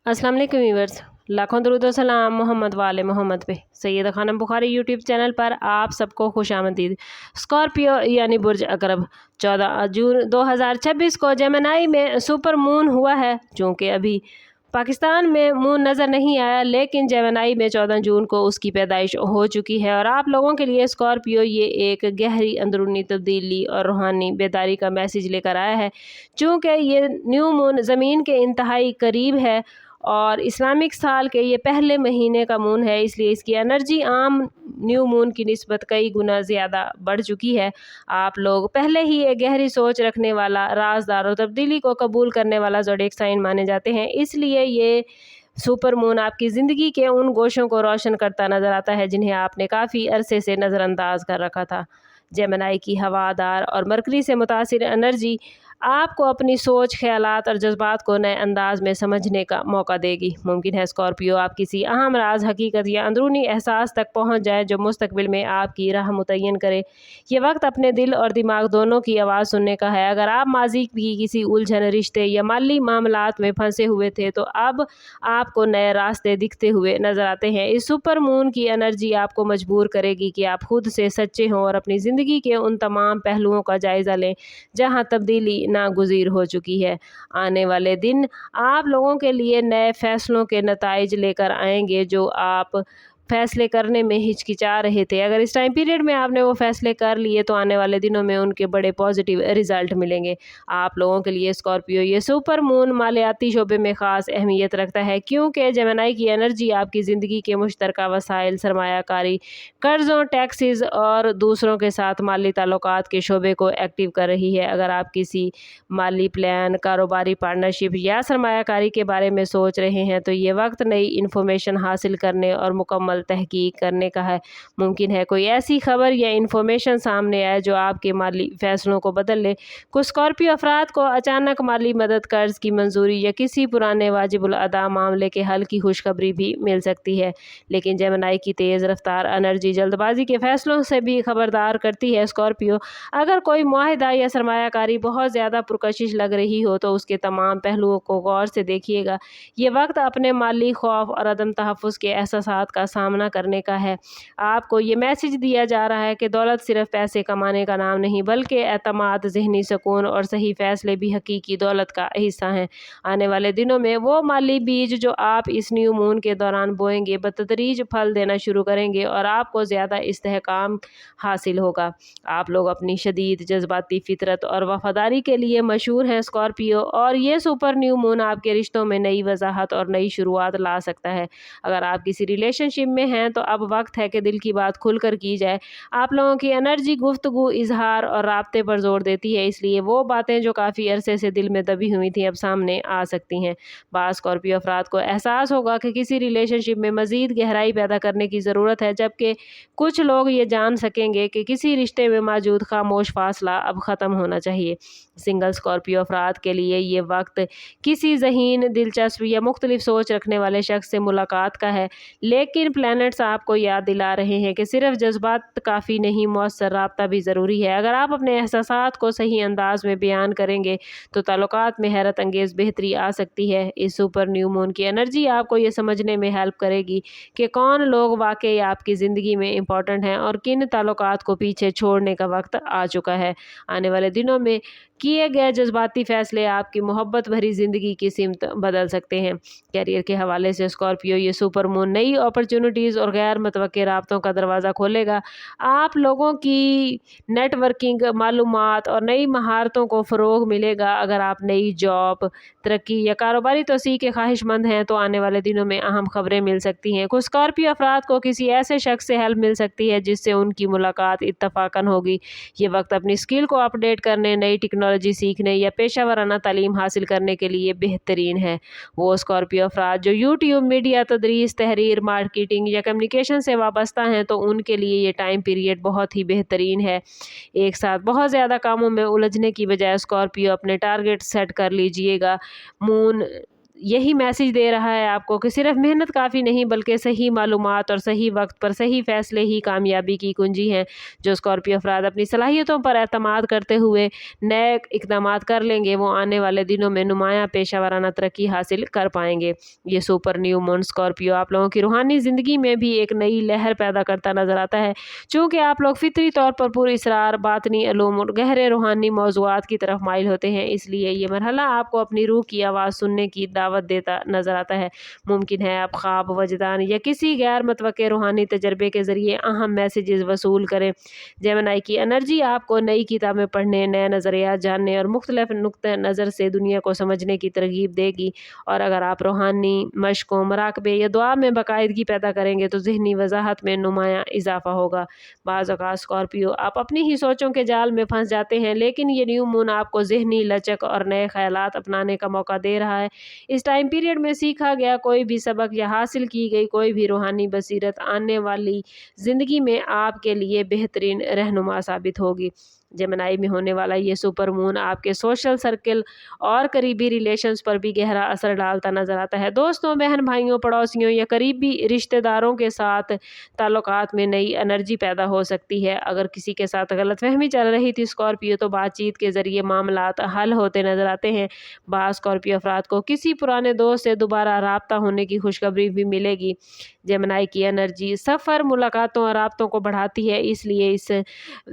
अस्सलाम वालेकुम व्यूअर्स, लाखों दरूद व सलाम मोहम्मद वाले मोहम्मद पे। सैयदा खानम बुखारी यूट्यूब चैनल पर आप सबको खुशामदीद। स्कॉर्पियो यानी बुर्ज अकरब 14 जून 2026 को जेमिनी में सुपर मून हुआ है। चूँकि अभी पाकिस्तान में मून नज़र नहीं आया, लेकिन जेमिनी में 14 जून को उसकी पैदाइश हो चुकी है और आप लोगों के लिए स्कॉर्पियो ये एक गहरी अंदरूनी तब्दीली और रूहानी बेदारी का मैसेज लेकर आया है। चूँकि ये न्यू मून ज़मीन के इंतहाई करीब है और इस्लामिक साल के ये पहले महीने का मून है, इसलिए इसकी एनर्जी आम न्यू मून की निस्बत कई गुना ज़्यादा बढ़ चुकी है। आप लोग पहले ही एक गहरी सोच रखने वाला, राजदार और तब्दीली को कबूल करने वाला ज़ोडिएक साइन माने जाते हैं, इसलिए ये सुपर मून आपकी ज़िंदगी के उन गोशों को रोशन करता नज़र आता है जिन्हें आपने काफ़ी अरसे से नज़रअंदाज कर रखा था। जेमिनी की हवादार और मरकरी से मुतासिर एनर्जी आपको अपनी सोच, ख्यालात और जज्बात को नए अंदाज में समझने का मौका देगी। मुमकिन है स्कॉर्पियो आप किसी अहम राज, हकीकत या अंदरूनी एहसास तक पहुंच जाए जो मुस्तकबिल में आपकी राह मुतय्यन करे। ये वक्त अपने दिल और दिमाग दोनों की आवाज़ सुनने का है। अगर आप माजी की किसी उलझन, रिश्ते या माली मामलात में फंसे हुए थे तो अब आपको नए रास्ते दिखते हुए नज़र आते हैं। इस सुपर मून की एनर्जी आपको मजबूर करेगी कि आप खुद से सच्चे हों और अपनी ज़िंदगी के उन तमाम पहलुओं का जायज़ा लें जहां तब्दीली नागुज़ीर हो चुकी है। आने वाले दिन आप लोगों के लिए नए फैसलों के नताइज लेकर आएंगे जो आप फैसले करने में हिचकिचा रहे थे। अगर इस टाइम पीरियड में आपने वो फैसले कर लिए तो आने वाले दिनों में उनके बड़े पॉजिटिव रिजल्ट मिलेंगे। आप लोगों के लिए स्कॉर्पियो ये सुपर मून मालियाती शोबे में ख़ास अहमियत रखता है, क्योंकि जेमिनी की एनर्जी आपकी ज़िंदगी के मुश्तरका वसाइल, सरमायाकारी, कर्ज़ों, टैक्सेस और दूसरों के साथ माली ताल्लुकात के शोबे को एक्टिव कर रही है। अगर आप किसी माली प्लान, कारोबारी पार्टनरशिप या सरमायाकारी के बारे में सोच रहे हैं तो ये वक्त नई इन्फॉर्मेशन हासिल करने और मुकम्मल तहकीक करने का है। मुमकिन है कोई ऐसी खबर या इन्फॉर्मेशन सामने आए जो आपके माली फैसलों को बदल ले। कुछ स्कॉर्पियो अफराद को अचानक माली मदद, कर्ज की मंजूरी या किसी पुराने वाजिबुल अदा मामले के हल की खुशखबरी भी मिल सकती है। लेकिन जेमिनी की तेज़ रफ्तार एनर्जी जल्दबाजी के फैसलों से भी खबरदार करती है। स्कॉर्पियो अगर कोई मुआहिदा या सरमायाकारी बहुत ज़्यादा पुरकशिश लग रही हो तो उसके तमाम पहलुओं को गौर से देखिएगा। ये वक्त अपने माली खौफ और अदम तहफ़्फ़ुज़ के एहसासात का सामना करने का है। आपको ये मैसेज दिया जा रहा है कि दौलत सिर्फ पैसे कमाने का नाम नहीं, बल्कि एतमाद, ज़हनी सुकून और सही फैसले भी हकीकी दौलत का हिस्सा हैं। आने वाले दिनों में वो माली बीज जो आप इस न्यू मून के दौरान बोएंगे बतदरीज फल देना शुरू करेंगे और आपको ज़्यादा इस्तेहकाम हासिल होगा। आप लोग अपनी शदीद जज्बाती फितरत और वफादारी के लिए मशहूर हैं स्कॉर्पियो, और ये सुपर न्यू मून आपके रिश्तों में नई वजाहत और नई शुरुआत ला सकता है। अगर आप किसी रिलेशनशिप में हैं तो अब वक्त है कि दिल की बात खुलकर की जाए। आप लोगों की एनर्जी गुफ्तगू, इजहार और राब्ते पर जोर देती है, इसलिए वो बातें जो काफ़ी अरसे से दिल में दबी हुई थी अब सामने आ सकती हैं। बाज़ स्कॉर्पियो अफराद को एहसास होगा कि किसी रिलेशनशिप में मज़ीद गहराई पैदा करने की ज़रूरत है, जबकि कुछ लोग ये जान सकेंगे कि किसी रिश्ते में मौजूद खामोश फासला अब ख़त्म होना चाहिए। सिंगल स्कॉर्पियो अफराद के लिए ये वक्त किसी ज़हीन, दिलचस्प या मुख्तलिफ सोच रखने वाले शख्स से मुलाकात का है, लेकिन प्लैनेट्स आपको याद दिला रहे हैं कि सिर्फ जज्बात काफ़ी नहीं, मौसर राब्ता भी ज़रूरी है। अगर आप अपने एहसासात को सही अंदाज में बयान करेंगे तो ताल्लुकात में हैरत अंगेज़ बेहतरी आ सकती है। इस सुपर न्यू मून की एनर्जी आपको ये समझने में हेल्प करेगी कि कौन लोग वाकई आपकी ज़िंदगी में इम्पॉर्टेंट हैं और किन ताल्लुकात को पीछे छोड़ने का वक्त आ चुका है। आने वाले दिनों में किए गए जज्बाती फैसले आपकी मोहब्बत भरी ज़िंदगी की सिमत बदल सकते हैं। कैरियर के हवाले से स्कॉर्पियो ये सुपर मून नई अपॉर्चुनिटीज़ और गैर मुतवक्किर राब्तों का दरवाज़ा खोलेगा। आप लोगों की नेटवर्किंग, मालूमात और नई महारतों को फ़रोग़ मिलेगा। अगर आप नई जॉब, तरक्की या कारोबारी तोसी के ख्वाहिशमंद हैं तो आने वाले दिनों में अहम खबरें मिल सकती हैं। कुछ स्कॉर्पियो अफराद को किसी ऐसे शख्स से हेल्प मिल सकती है जिससे उनकी मुलाकात इत्तफ़ाक़न होगी। ये वक्त अपनी स्किल को अपडेट करने, नई टेक्नोलॉजी सीखने या पेशा वराना तालीम हासिल करने के लिए बेहतरीन है। वो स्कॉर्पियो अफराद जो यूट्यूब, मीडिया, तदरीस, तहरीर, मार्केटिंग या कम्युनिकेशन से वाबस्ता हैं तो उनके लिए ये टाइम पीरियड बहुत ही बेहतरीन है। एक साथ बहुत ज़्यादा कामों में उलझने की बजाय स्कॉर्पियो अपने टारगेट सेट कर लीजिएगा। मून यही मैसेज दे रहा है आपको कि सिर्फ मेहनत काफ़ी नहीं बल्कि सही मालूमात और सही वक्त पर सही फैसले ही कामयाबी की कुंजी हैं। जो स्कॉर्पियो अफराद अपनी सलाहियतों पर एतमाद करते हुए नए इक़दाम कर लेंगे, वो आने वाले दिनों में नुमायाँ पेशा वाराना तरक्की हासिल कर पाएंगे। ये सुपर न्यू मून स्कॉर्पियो आप लोगों की रूहानी ज़िंदगी में भी एक नई लहर पैदा करता नज़र आता है। चूँकि आप लोग फितरी तौर पर पूरी इसरार, बातनी अलूम और गहरे रूहानी मौज़ूआत की तरफ माइल होते हैं, इसलिए ये मरहला आपको अपनी रूह की आवाज़ सुनने की दावत देता नज़र आता है। मुमकिन है आप ख्वाब, वजदान या किसी गैर मुतवक्के रूहानी तजर्बे के ज़रिए अहम मैसेजेस वसूल करें। जेमिनी की एनर्जी आपको नई किताबें पढ़ने, नए नज़रियात जानने और मुख्तलिफ नुक्ते नज़र से दुनिया को समझने की तरगीब देगी। और अगर आप रूहानी मशकों, मराकबे या दुआ में बाकायदगी पैदा करेंगे तो ज़हनी वजाहत में नुमायाँ इजाफा होगा। बाज़ औक़ात स्कॉर्पियो आप अपनी ही सोचों के जाल में फंस जाते हैं, लेकिन ये न्यू मून आपको ज़हनी लचक और नए ख़यालात अपनाने का मौका दे रहा है। इस टाइम पीरियड में सीखा गया कोई भी सबक या हासिल की गई कोई भी रूहानी बसीरत आने वाली ज़िंदगी में आपके लिए बेहतरीन रहनुमा साबित होगी। जेमिनी में होने वाला ये सुपर मून आपके सोशल सर्कल और करीबी रिलेशंस पर भी गहरा असर डालता नज़र आता है। दोस्तों, बहन भाइयों, पड़ोसियों या करीबी रिश्तेदारों के साथ ताल्लुकात में नई एनर्जी पैदा हो सकती है। अगर किसी के साथ गलतफहमी चल रही थी स्कॉर्पियो, तो बातचीत के ज़रिए मामलात हल होते नज़र आते हैं। बाज़ स्कॉर्पियो अफराद को किसी पुराने दोस्त से दोबारा राब्ता होने की खुशखबरी भी मिलेगी। जेमिनी की एनर्जी सफ़र, मुलाकातों और राब्तों को बढ़ाती है, इसलिए इस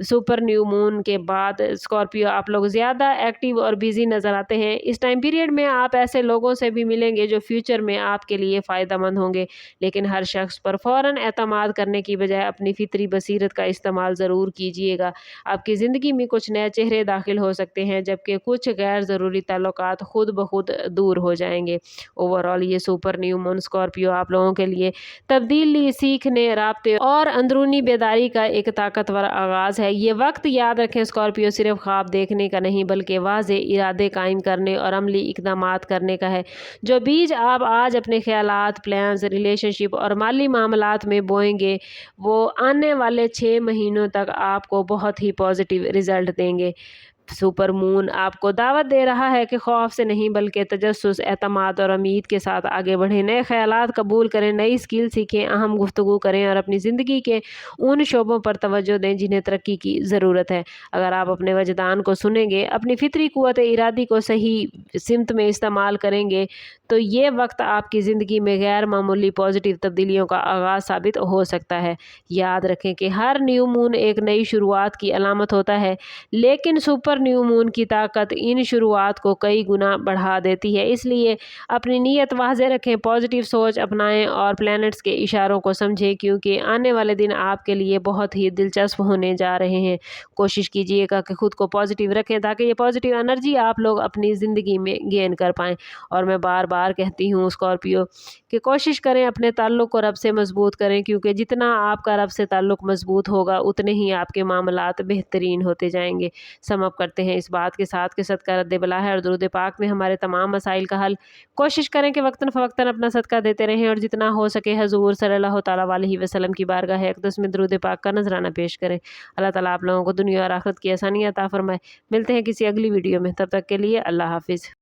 सुपर न्यू मून के बाद स्कॉर्पियो आप लोग ज़्यादा एक्टिव और बिजी नज़र आते हैं। इस टाइम पीरियड में आप ऐसे लोगों से भी मिलेंगे जो फ्यूचर में आपके लिए फ़ायदेमंद होंगे, लेकिन हर शख्स पर फ़ौरन एतमाद करने की बजाय अपनी फितरी बसीरत का इस्तेमाल ज़रूर कीजिएगा। आपकी ज़िंदगी में कुछ नए चेहरे दाखिल हो सकते हैं, जबकि कुछ गैर ज़रूरी ताल्लुकात खुद ब खुद दूर हो जाएंगे। ओवरऑल ये सुपर न्यू मून स्कॉर्पियो आप लोगों के लिए तब्दीली, सीखने, राब्ते और अंदरूनी बेदारी का एक ताकतवर आगाज़ है। ये वक्त याद रखें, स्कॉर्पियो सिर्फ ख्वाब देखने का नहीं बल्कि वाज़े इरादे कायम करने और अमली इक़दामात करने का है। जो बीज आप आज अपने ख़यालात, प्लान्स, रिलेशनशिप और माली मामलात में बोएंगे, वो आने वाले 6 महीनों तक आपको बहुत ही पॉजिटिव रिज़ल्ट देंगे। सुपर मून आपको दावत दे रहा है कि खौफ से नहीं बल्कि तजस्सुस, एतमाद और उम्मीद के साथ आगे बढ़ें। नए ख़यालात कबूल करें, नई स्किल सीखें, अहम गुफ्तगू करें और अपनी ज़िंदगी के उन शोबों पर तवज्जो दें जिन्हें तरक्की की ज़रूरत है। अगर आप अपने वजदान को सुनेंगे, अपनी फितरी क़ुव्वत इरादी को सही सिमत में इस्तेमाल करेंगे, तो ये वक्त आपकी ज़िंदगी में गैर मामूली पॉजिटिव तब्दीलियों का आगाज़ साबित हो सकता है। याद रखें कि हर न्यू मून एक नई शुरुआत की अलामत होता है, लेकिन सुपर न्यू मून की ताकत इन शुरुआत को कई गुना बढ़ा देती है। इसलिए अपनी नीयत वाज़े रखें, पॉजिटिव सोच अपनाएं और प्लैनेट्स के इशारों को समझें, क्योंकि आने वाले दिन आपके लिए बहुत ही दिलचस्प होने जा रहे हैं। कोशिश कीजिएगा कि खुद को पॉजिटिव रखें ताकि ये पॉजिटिव एनर्जी आप लोग अपनी ज़िंदगी में गेन कर पाएँ। और मैं बार बार कहती हूँ स्कॉर्पियो कि कोशिश करें अपने ताल्लुक़ को रब से मजबूत करें, क्योंकि जितना आपका रब से ताल्लुक़ मजबूत होगा उतने ही आपके मामलात बेहतरीन होते जाएंगे। समअप करते हैं इस बात के साथ कि सदका रद्द बला है और दुरूद पाक में हमारे तमाम मसाइल का हल। कोशिश करें कि वक्तन फ़वक्तन अपना सदका देते रहें और जितना हो सके हज़ूर सल्लल्लाहु तआला अलैहि वसल्लम की बारगाह अक़दस में दुरूद पाक का नजराना पेश करें। अल्लाह ताला आप लोगों को दुनिया और आखिरत की आसानियाँ अता फरमाए। मिलते हैं किसी अगली वीडियो में, तब तक के लिए अल्लाह हाफ़िज़।